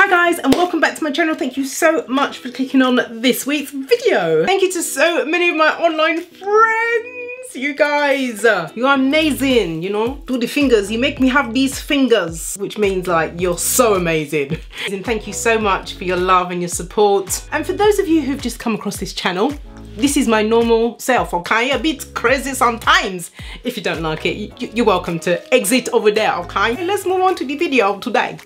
Hi guys, and welcome back to my channel. Thank you so much for clicking on this week's video. Thank you to so many of my online friends. You guys, you are amazing, you know. Do the fingers, you make me have these fingers, which means like you're so amazing. And thank you so much for your love and your support. And for those of you who've just come across this channel, this is my normal self, okay? A bit crazy sometimes. If you don't like it, you're welcome to exit over there, okay? Let's move on to the video today.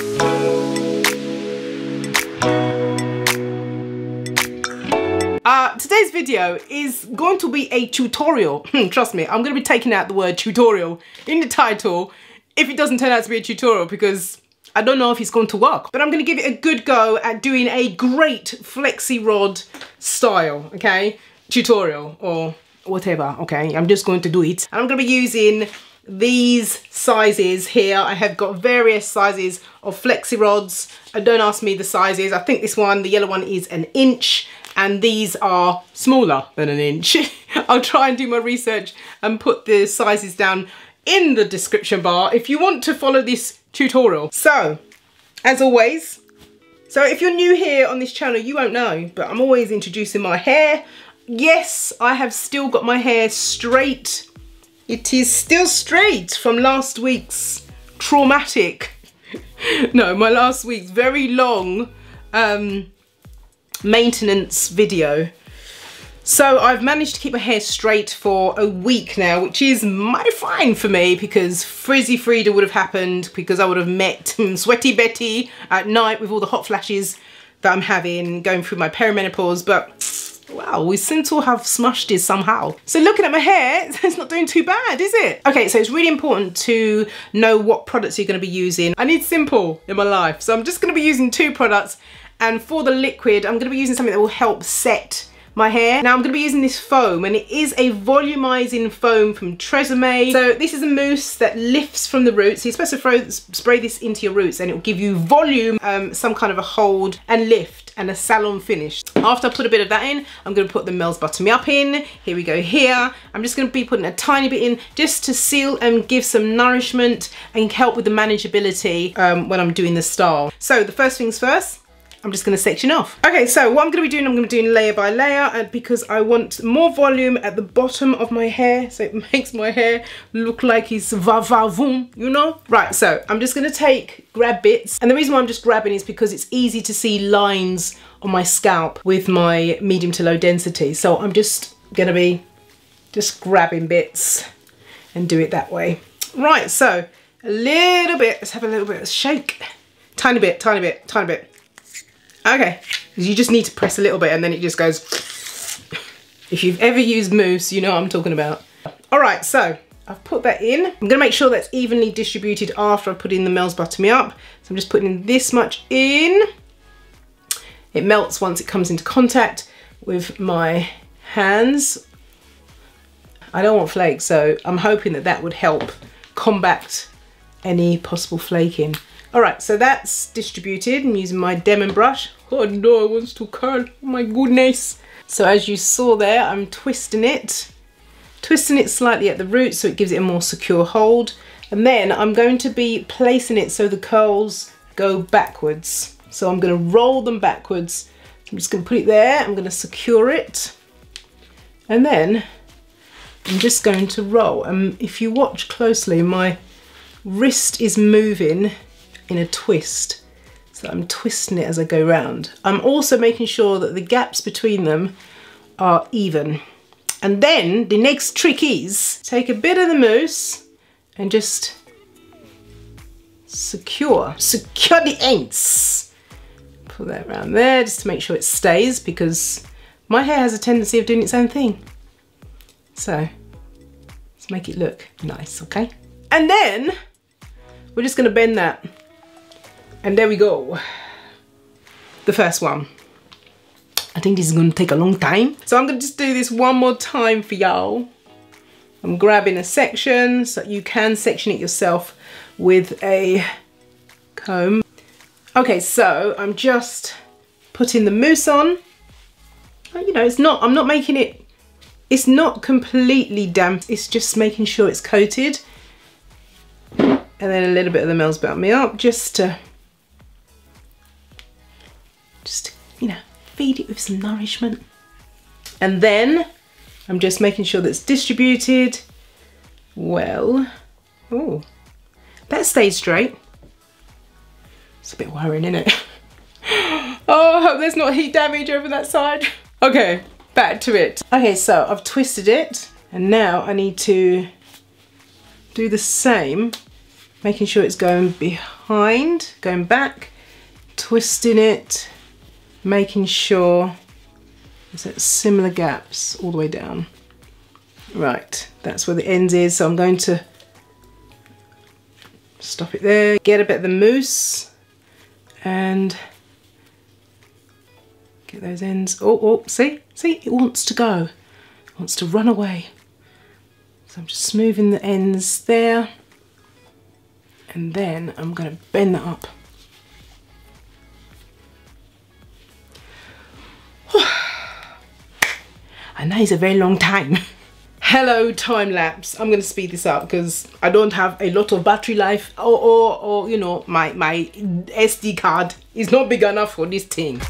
Today's video is going to be a tutorial. Trust me, I'm going to be taking out the word tutorial in the title if it doesn't turn out to be a tutorial, because I don't know if it's going to work. But I'm going to give it a good go at doing a great flexi rod style, okay? Tutorial or whatever, okay? I'm just going to do it. And I'm going to be using these sizes here. I have got various sizes of flexi rods. Don't ask me the sizes. I think this one, the yellow one, is 1 inch. And these are smaller than 1 inch. I'll try and do my research and put the sizes down in the description bar if you want to follow this tutorial. So, as always, so if you're new here on this channel, you won't know, but I'm always introducing my hair. Yes, I have still got my hair straight. It is still straight from last week's traumatic, no, my last week's very long maintenance video. So I've managed to keep my hair straight for a week now, which is mighty fine for me, because Frizzy Frida would have happened because I would have met Sweaty Betty at night with all the hot flashes that I'm having going through my perimenopause. But wow, we seem to have smushed it somehow. So looking at my hair, it's not doing too bad, is it? Okay, so it's really important to know what products you're going to be using. I need simple in my life, so I'm just going to be using 2 products. And for the liquid, I'm going to be using something that will help set my hair. Now I'm going to be using this foam, and it is a volumizing foam from Tresemme. So this is a mousse that lifts from the roots. So you're supposed to spray this into your roots and it will give you volume, some kind of a hold and lift and a salon finish. After I put a bit of that in, I'm going to put the Mel's Butter Me Up in. Here we go here. I'm just going to be putting a tiny bit in just to seal and give some nourishment and help with the manageability when I'm doing the style. So the first things first, I'm just going to section off. Okay, so what I'm going to be doing, I'm going to be doing layer by layer, because I want more volume at the bottom of my hair, so it makes my hair look like it's va-va-voom, you know? Right, so I'm just going to grab bits, and the reason why I'm just grabbing is because it's easy to see lines on my scalp with my medium to low density. So I'm just going to be just grabbing bits and do it that way. Right, so a little bit, let's have a little bit of shake. Tiny bit, tiny bit, tiny bit. Okay, you just need to press a little bit and then it just goes. If you've ever used mousse, you know what I'm talking about. All right, so I've put that in. I'm gonna make sure that's evenly distributed after I put in the Mel's Butter Me Up. So I'm just putting this much in. It melts once it comes into contact with my hands. I don't want flakes, so I'm hoping that that would help combat any possible flaking. All right, so that's distributed. I'm using my Demon brush. Oh no, it wants to curl, oh my goodness. So as you saw there, I'm twisting it slightly at the root so it gives it a more secure hold. And then I'm going to be placing it so the curls go backwards. So I'm gonna roll them backwards. I'm just gonna put it there, I'm gonna secure it. And then I'm just going to roll. If you watch closely, my wrist is moving in a twist, so I'm twisting it as I go round. I'm also making sure that the gaps between them are even. And then the next trick is take a bit of the mousse and just secure the ends. Put that around there just to make sure it stays, because my hair has a tendency of doing its own thing. So let's make it look nice, okay? And then we're just gonna bend that. And there we go. The first one. I think this is gonna take a long time. So I'm gonna just do this one more time for y'all. I'm grabbing a section, so you can section it yourself with a comb. Okay, so I'm just putting the mousse on. You know, I'm not making it, it's not completely damp. It's just making sure it's coated. And then a little bit of the Mel's Butter Me Up just to Just, you know, feed it with some nourishment. And then I'm just making sure that's distributed well. Oh, that stays straight. It's a bit worrying, isn't it? Oh, I hope there's not heat damage over that side. Okay, back to it. Okay, so I've twisted it and now I need to do the same, making sure it's going behind, going back, twisting it, making sure there's similar gaps all the way down. Right, that's where the ends is, so I'm going to stop it there, get a bit of the mousse and get those ends. Oh, see, it wants to go, it wants to run away. So I'm just smoothing the ends there and then I'm going to bend that up. And that is a very long time. Hello, time lapse. I'm going to speed this up because I don't have a lot of battery life or you know, my SD card is not big enough for this thing.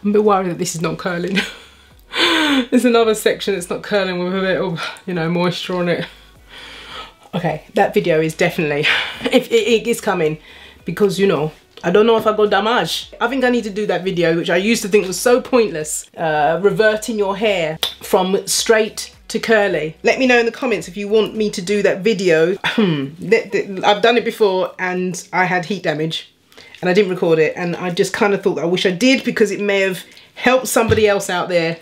I'm a bit worried that this is not curling. There's another section that's not curling with a bit of, you know, moisture on it. Okay, that video is definitely, if it is coming, because, you know, I don't know if I got damage. I think I need to do that video, which I used to think was so pointless, reverting your hair from straight to curly. Let me know in the comments if you want me to do that video. I've done it before and I had heat damage and I didn't record it, and I just kind of thought I wish I did because it may have helped somebody else out there.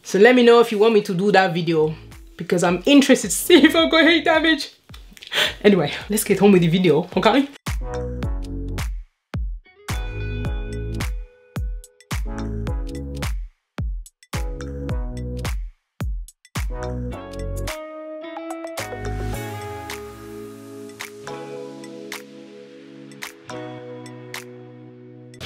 So let me know if you want me to do that video because I'm interested to see if I've got heat damage. Anyway, let's get on with the video, okay?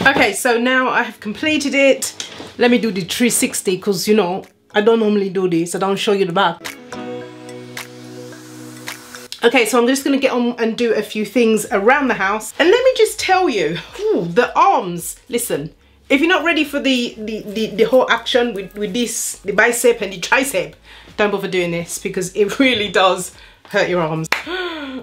Okay, so now I have completed it. Let me do the 360 because, you know, I don't normally do this. I don't show you the back. Okay, so I'm just going to get on and do a few things around the house. And let me just tell you, the arms, listen, if you're not ready for the whole action with this, the bicep and the tricep, don't bother doing this because it really does hurt your arms.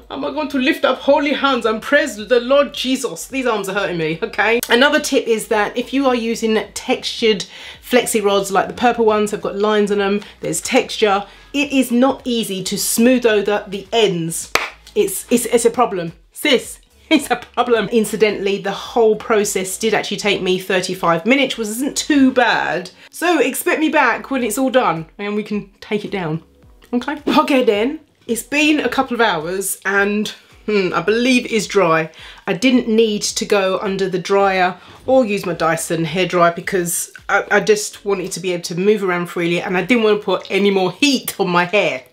Am I going to lift up holy hands and praise the Lord Jesus? These arms are hurting me, okay? Another tip is that if you are using textured flexi rods like the purple ones, have got lines on them, there's texture, it is not easy to smooth over the ends. It's a problem. Sis, it's a problem. Incidentally, the whole process did actually take me 35 minutes, which isn't too bad. So expect me back when it's all done and we can take it down, okay? Okay then. It's been a couple of hours and I believe it is dry. I didn't need to go under the dryer or use my Dyson hairdryer because I just wanted to be able to move around freely and I didn't want to put any more heat on my hair.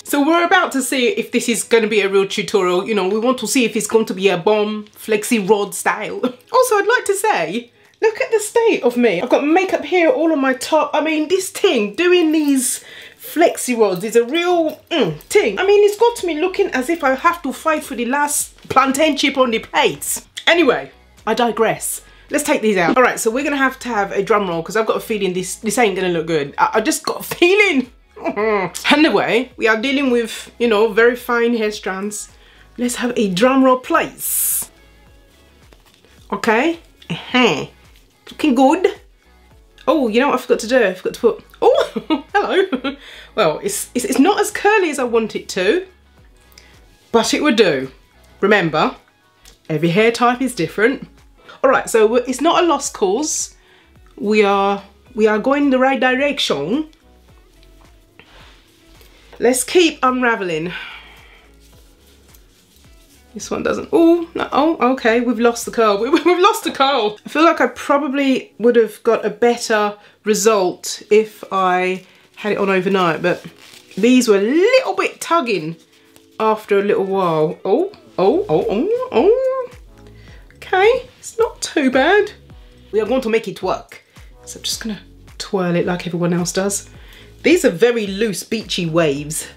So we're about to see if this is going to be a real tutorial. You know, we want to see if it's going to be a bomb flexi rod style. Also, I'd like to say, look at the state of me. I've got makeup here all on my top. I mean, this thing, doing these flexi rods is a real thing. I mean, it's got me looking as if I have to fight for the last plantain chip on the plates. Anyway, I digress. Let's take these out. All right, so we're gonna have to have a drum roll because I've got a feeling this ain't gonna look good. I just got a feeling. Anyway, we are dealing with, you know, very fine hair strands. Let's have a drum roll, please. Okay. Looking good. Oh, you know what I forgot to do? I forgot to put, oh, hello. Well, it's not as curly as I want it to, but it would do. Remember, every hair type is different. All right, so it's not a lost cause. We are going the right direction. Let's keep unraveling. This one doesn't, oh, no, oh, okay, we've lost the curl. We've lost the curl. I feel like I probably would have got a better result if I had it on overnight, but these were a little bit tugging after a little while. Oh. Okay, it's not too bad. We are going to make it work. So I'm just gonna twirl it like everyone else does. These are very loose, beachy waves.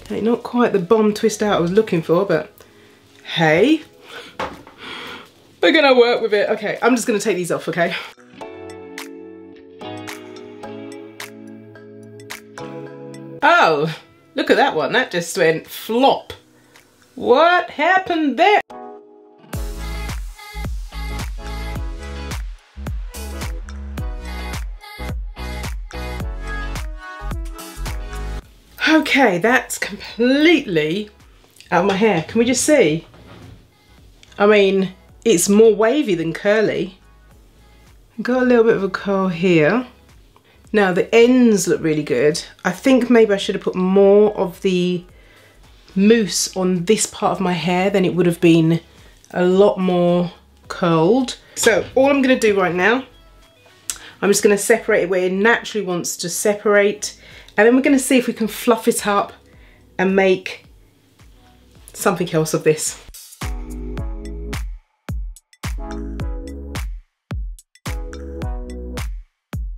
Okay, not quite the bomb twist out I was looking for, but hey, we're gonna work with it. Okay, I'm just gonna take these off, okay? Oh, look at that one. That just went flop. What happened there? Okay, that's completely out of my hair. Can we just see? I mean, it's more wavy than curly. Got a little bit of a curl here. Now the ends look really good. I think maybe I should have put more of the mousse on this part of my hair, then it would have been a lot more curled. So all I'm gonna do right now, I'm just gonna separate it where it naturally wants to separate, and then we're gonna see if we can fluff it up and make something else of this.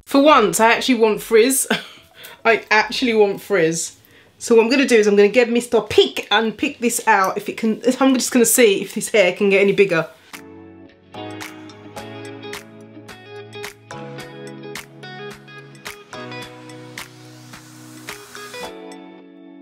For once, I actually want frizz. I actually want frizz. So what I'm gonna do is I'm gonna get Mr. Pick and pick this out. If it can, I'm just gonna see if this hair can get any bigger.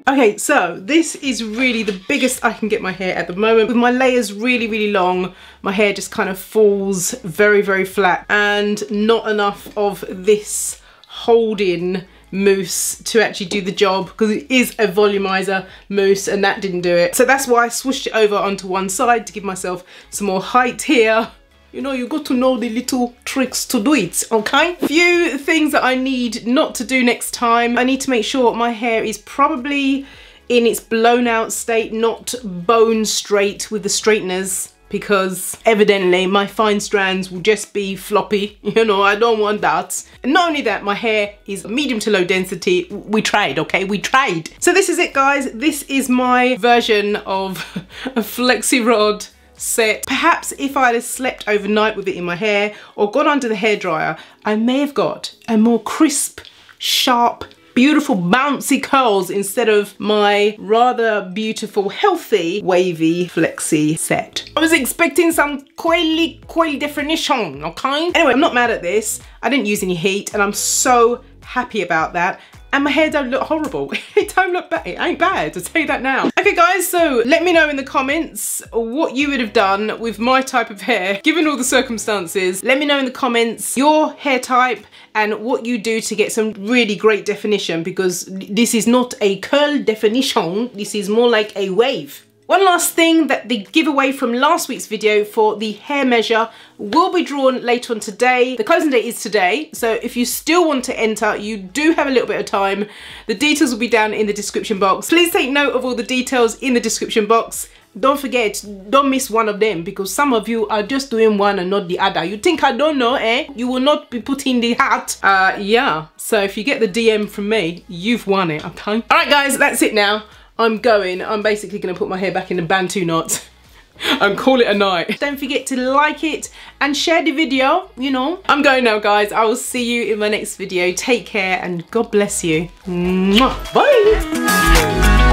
Okay, so this is really the biggest I can get my hair at the moment. With my layers really, really long, my hair just kind of falls very, very flat, and not enough of this holding mousse to actually do the job, because it is a volumizer mousse and that didn't do it. So that's why I swooshed it over onto one side to give myself some more height here. You know, you got to know the little tricks to do it, okay? Few things that I need not to do next time. I need to make sure my hair is probably in its blown out state, not bone straight with the straighteners, because evidently my fine strands will just be floppy. You know, I don't want that. And not only that, my hair is medium to low density. We tried, okay? We tried. So this is it, guys. This is my version of a flexi rod set. Perhaps if I had slept overnight with it in my hair or gone under the hairdryer, I may have got a more crisp, sharp, beautiful bouncy curls instead of my rather beautiful, healthy, wavy flexi set. I was expecting some coily definition, okay? Anyway, I'm not mad at this. I didn't use any heat and I'm so happy about that. And my hair don't look horrible. It don't look bad. It ain't bad, I'll tell you that now. Okay guys, so let me know in the comments what you would have done with my type of hair, given all the circumstances. Let me know in the comments your hair type and what you do to get some really great definition, because this is not a curl definition, this is more like a wave. One last thing, that the giveaway from last week's video for the hair measure will be drawn later on today. The closing date is today, so if you still want to enter, you do have a little bit of time. The details will be down in the description box. Please take note of all the details in the description box. Don't forget, don't miss one of them, because some of you are just doing one and not the other. You think I don't know, eh? You will not be putting the hat. Yeah, so if you get the DM from me, you've won it, okay? All right guys, that's it now. I'm basically gonna put my hair back in the Bantu knot and call it a night. Don't forget to like it and share the video, you know. I'm going now guys, I will see you in my next video. Take care and God bless you. Mwah. Bye.